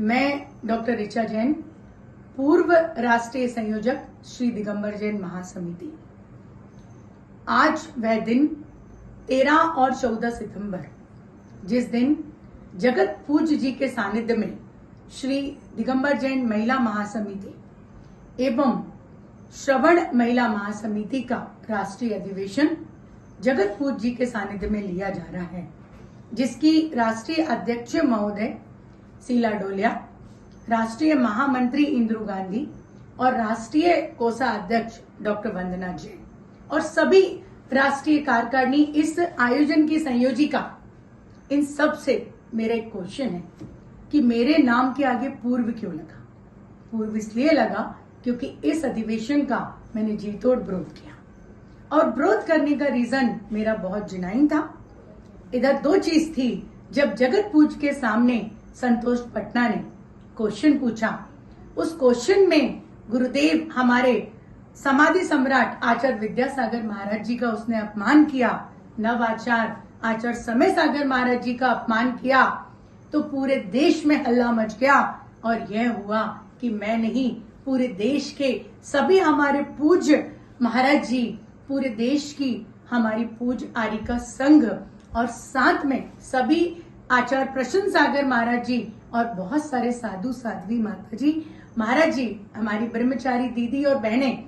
मैं डॉक्टर ऋचा जैन, पूर्व राष्ट्रीय संयोजक श्री दिगंबर जैन महासमिति। आज वह दिन 13 और 14 सितंबर, जिस दिन जगत पूज्य जी के सानिध्य में श्री दिगंबर जैन महिला महासमिति एवं श्रवण महिला महासमिति का राष्ट्रीय अधिवेशन जगत पूज्य जी के सानिध्य में लिया जा रहा है, जिसकी राष्ट्रीय अध्यक्ष महोदय शीला डोलिया, राष्ट्रीय महामंत्री इंदिरा गांधी और राष्ट्रीय कोषाध्यक्ष डॉक्टर वंदना जैन और सभी राष्ट्रीय कार्यकारिणी इस आयोजन की संयोजिका। इन सब से मेरा एक क्वेश्चन है कि मेरे नाम के आगे पूर्व क्यों लगा? पूर्व इसलिए लगा क्योंकि इस अधिवेशन का मैंने जी तोड़ विरोध किया, और विरोध करने का रीजन मेरा बहुत जेन्युइन था। इधर दो चीज थी। जब जगत पूज्य के सामने संतोष पटना ने क्वेश्चन पूछा, उस क्वेश्चन में गुरुदेव हमारे समाधि सम्राट आचार्य विद्यासागर महाराज जी का उसने अपमान किया, नव आचार्य समय सागर महाराज जी का अपमान किया, तो पूरे देश में हल्ला मच गया। और यह हुआ कि मैं नहीं, पूरे देश के सभी हमारे पूज्य महाराज जी, पूरे देश की हमारी पूज्य आर्यिका संघ और साथ में सभी आचार्य प्रशांत सागर महाराज जी और बहुत सारे साधु साध्वी माता जी, महाराज जी, हमारी ब्रह्मचारी दीदी और बहनें,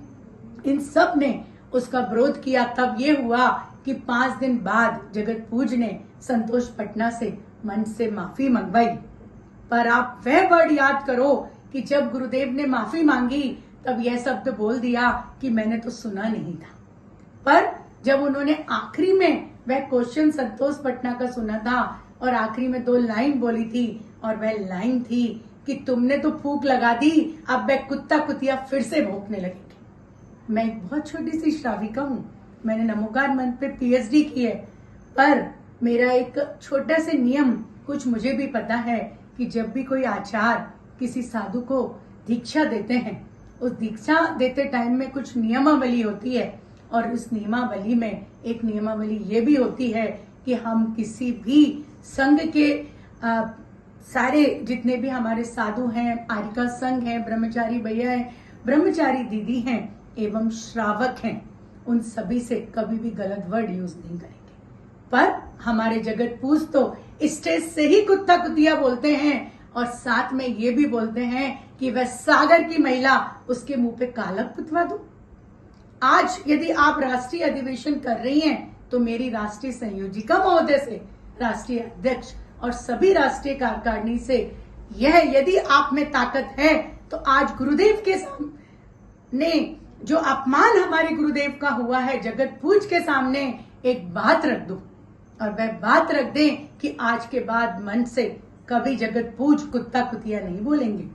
इन सब ने उसका विरोध किया। तब ये हुआ कि 5 दिन बाद जगत पूज्य ने संतोष पटना से मन से माफी मंगवाई। पर आप वह वर्ड याद करो कि जब गुरुदेव ने माफी मांगी तब यह शब्द बोल दिया कि मैंने तो सुना नहीं था। पर जब उन्होंने आखिरी में वह क्वेश्चन संतोष पटना का सुना था और आखिरी में 2 लाइन बोली थी, और वह लाइन थी कि तुमने तो फूंक लगा दी, अब वह कुत्ता कुतिया फिर से भौंकने लगेगी। मैं एक बहुत छोटी सी श्राविका हूँ, मैंने नमोकार मंत्र पे पीएचडी की है, पर मेरा एक छोटा से नियम कुछ मुझे भी पता है कि जब भी कोई आचार्य किसी साधु को दीक्षा देते हैं, उस दीक्षा देते टाइम में कुछ नियमावली होती है, और उस नियमावली में एक नियमावली ये भी होती है कि हम किसी भी संघ के सारे जितने भी हमारे साधु हैं, आर्यिका संघ हैं, ब्रह्मचारी भैया हैं, ब्रह्मचारी दीदी हैं एवं श्रावक हैं, उन सभी से कभी भी गलत वर्ड यूज नहीं करेंगे। पर हमारे जगत पूज्य तो स्टेज से ही कुत्ता कुतिया बोलते हैं और साथ में ये भी बोलते हैं कि वह सागर की महिला, उसके मुंह पे कालक पुतवा दो। आज यदि आप राष्ट्रीय अधिवेशन कर रही हैं तो मेरी राष्ट्रीय संयोजिका महोदय से, राष्ट्रीय अध्यक्ष और सभी राष्ट्रीय कार्यकारिणी से यह, यदि आप में ताकत है तो आज गुरुदेव के सामने जो अपमान हमारे गुरुदेव का हुआ है, जगत पूज्य के सामने एक बात रख दो, और वह बात रख दें कि आज के बाद मन से कभी जगत पूज्य कुत्ता कुतिया नहीं बोलेंगे।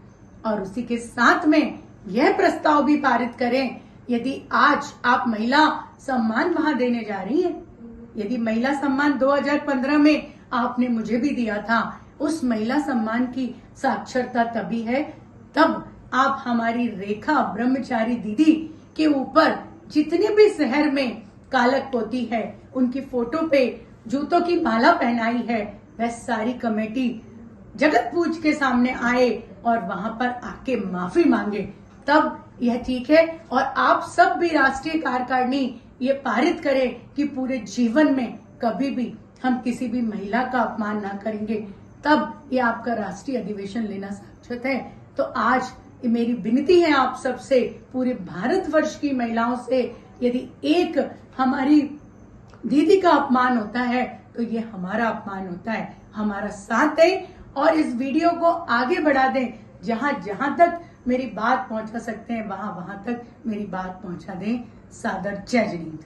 और उसी के साथ में यह प्रस्ताव भी पारित करें, यदि आज आप महिला सम्मान वहां देने जा रही हैं, यदि महिला सम्मान 2015 में आपने मुझे भी दिया था, उस महिला सम्मान की साक्षरता तभी है तब आप हमारी रेखा ब्रह्मचारी दीदी के ऊपर जितने भी शहर में कालक पोती है, उनकी फोटो पे जूतों की माला पहनाई है, वह सारी कमेटी जगत पूज्य के सामने आए और वहां पर आके माफी मांगे, तब यह ठीक है। और आप सब भी राष्ट्रीय कार्यकारिणी ये पारित करें कि पूरे जीवन में कभी भी हम किसी भी महिला का अपमान ना करेंगे, तब ये आपका राष्ट्रीय अधिवेशन लेना साक्षात है। तो आज मेरी विनती है आप सबसे, पूरे भारतवर्ष की महिलाओं से, यदि एक हमारी दीदी का अपमान होता है तो ये हमारा अपमान होता है। हमारा साथ दें और इस वीडियो को आगे बढ़ा दें, जहां जहां तक मेरी बात पहुंचा सकते हैं वहां तक मेरी बात पहुंचा दें। सादर जय जिनेंद्र।